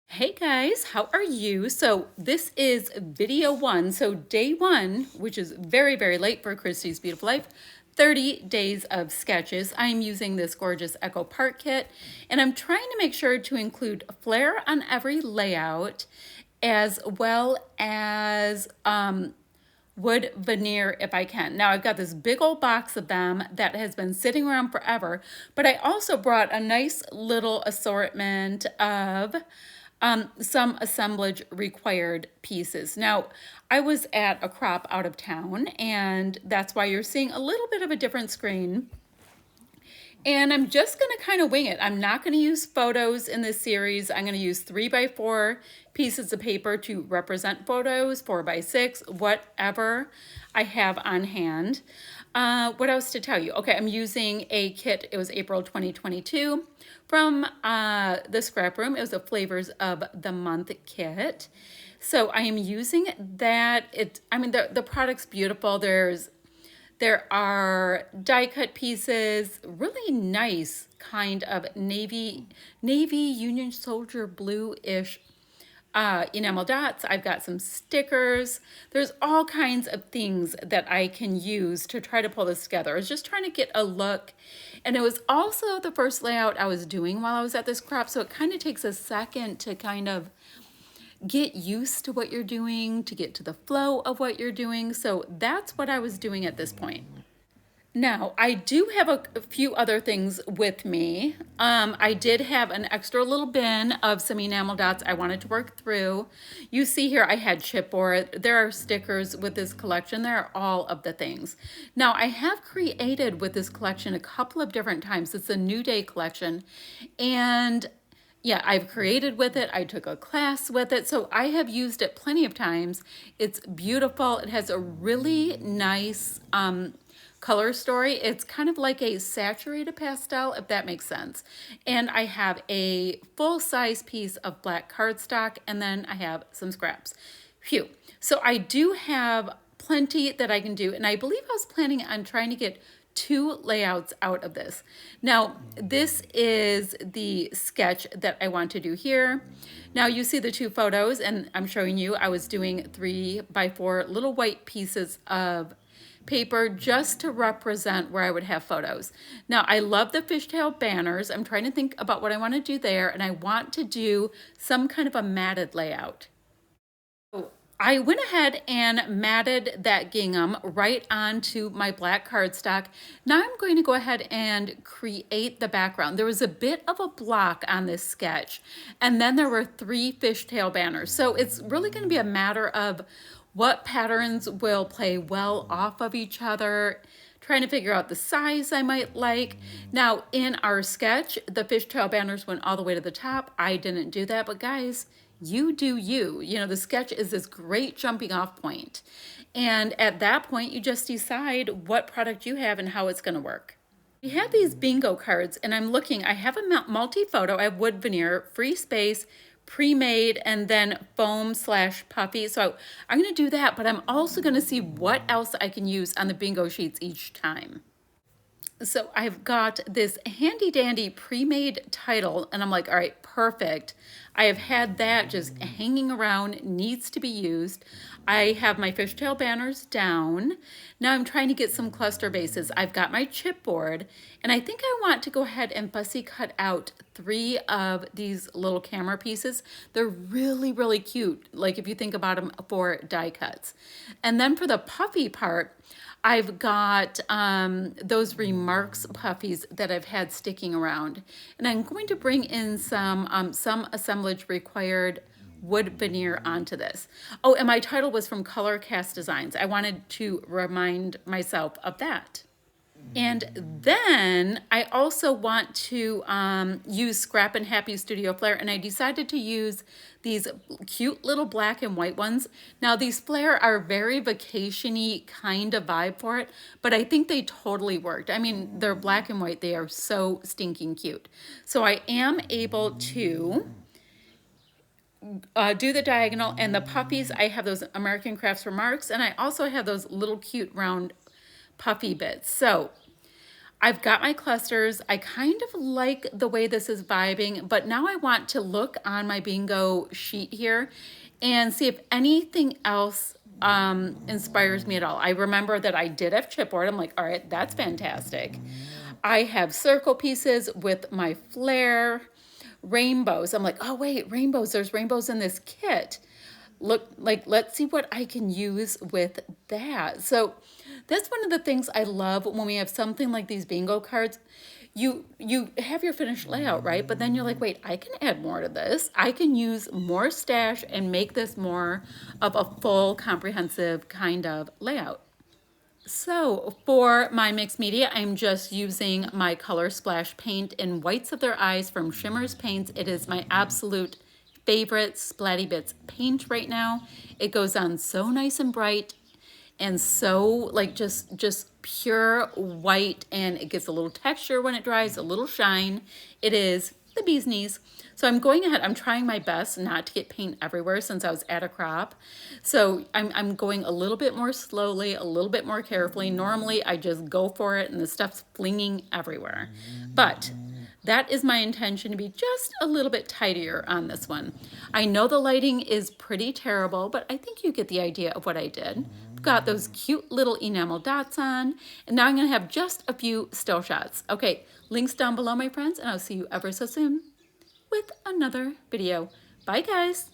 Hey guys, how are you? So this is video one. So day one, which is very, very late for Christy's Beautiful Life, 30 days of sketches. I'm using this gorgeous Echo Park kit, and I'm trying to make sure to include flair on every layout, as well as wood veneer if I can. Now I've got this big old box of them that has been sitting around forever, but I also brought a nice little assortment of some assemblage required pieces. Now, I was at a crop out of town, and that's why you're seeing a little bit of a different screen. And I'm just going to kind of wing it. I'm not going to use photos in this series. I'm going to use 3x4 pieces of paper to represent photos, 4x6, whatever I have on hand. What else to tell you? Okay, I'm using a kit. It was April 2022 from the Scrap Room. It was a Flavors of the Month kit. So I am using that. The product's beautiful. There are die cut pieces, really nice kind of navy Union Soldier blue-ish enamel dots. I've got some stickers. There's all kinds of things that I can use to try to pull this together. I was just trying to get a look, and it was also the first layout I was doing while I was at this crop, so it kind of takes a second to kind of get used to what you're doing, to get to the flow of what you're doing. So that's what I was doing at this point. Now, I do have a few other things with me. I did have an extra little bin of some enamel dots I wanted to work through. You see here I had chipboard. There are stickers with this collection. There are all of the things. Now, I have created with this collection a couple of different times. It's a New Day collection. And yeah, I've created with it. I took a class with it. So I have used it plenty of times. It's beautiful. It has a really nice color story. It's kind of like a saturated pastel, if that makes sense. And I have a full-size piece of black cardstock, and then I have some scraps. Phew. So I do have plenty that I can do, and I believe I was planning on trying to get 2 layouts out of this. Now, this is the sketch that I want to do here. Now you see the 2 photos, and I'm showing you I was doing 3x4 little white pieces of paper just to represent where I would have photos. Now, I love the fishtail banners. I'm trying to think about what I want to do there, and I want to do some kind of a matted layout. I went ahead and matted that gingham right onto my black cardstock. Now I'm going to go ahead and create the background. There was a bit of a block on this sketch, and then there were 3 fishtail banners. So it's really going to be a matter of what patterns will play well off of each other, trying to figure out the size I might like. Now, in our sketch, the fishtail banners went all the way to the top. I didn't do that, but guys, you do you. You know, the sketch is this great jumping off point. And at that point, you just decide what product you have and how it's going to work. We have these bingo cards, and I'm looking, I have a multi-photo. I have wood veneer, free space, pre-made, and then foam/puffy. So I'm going to do that, but I'm also going to see what else I can use on the bingo sheets each time. So I've got this handy dandy pre-made title, and I'm like, all right, perfect. I have had that just hanging around, needs to be used. I have my fishtail banners down. Now I'm trying to get some cluster bases. I've got my chipboard, and I think I want to go ahead and fussy cut out 3 of these little camera pieces. They're really, really cute, like if you think about them for die cuts. And then for the puffy part, I've got those remarks puffies that I've had sticking around, and I'm going to bring in some assemblage required wood veneer onto this. Oh, and my title was from Color Cast Designs. I wanted to remind myself of that. And then I also want to use Scrappin Happy Studio Flair, and I decided to use these cute little black and white ones. Now these Flair are very vacation-y kind of vibe for it, but I think they totally worked. I mean, they're black and white. They are so stinking cute. So I am able to do the diagonal, and the puffies, I have those American Crafts Remarks, and I also have those little cute round puffy bits. So I've got my clusters. I kind of like the way this is vibing, but now I want to look on my bingo sheet here and see if anything else inspires me at all. I remember that I did have chipboard. I'm like, all right, that's fantastic. I have circle pieces with my Flair, rainbows. I'm like, oh wait, rainbows. There's rainbows in this kit. Look, like, let's see what I can use with that. So that's one of the things I love when we have something like these bingo cards. You have your finished layout, right? But then you're like, wait, I can add more to this. I can use more stash and make this more of a full comprehensive kind of layout. So for my mixed media, I'm just using my Color Splash paint in Whites of Their Eyes from Shimmers Paints. It is my absolute favorite Splatty Bits paint right now. It goes on so nice and bright and so like just pure white, and it gives a little texture when it dries, a little shine. It is the bee's knees. So I'm going ahead, I'm trying my best not to get paint everywhere since I was at a crop. So I'm going a little bit more slowly, a little bit more carefully. Normally I just go for it and the stuff's flinging everywhere. But that is my intention, to be just a little bit tidier on this one. I know the lighting is pretty terrible, but I think you get the idea of what I did. I've got those cute little enamel dots on, and now I'm gonna have just a few still shots. Okay, links down below, my friends, and I'll see you ever so soon with another video. Bye, guys.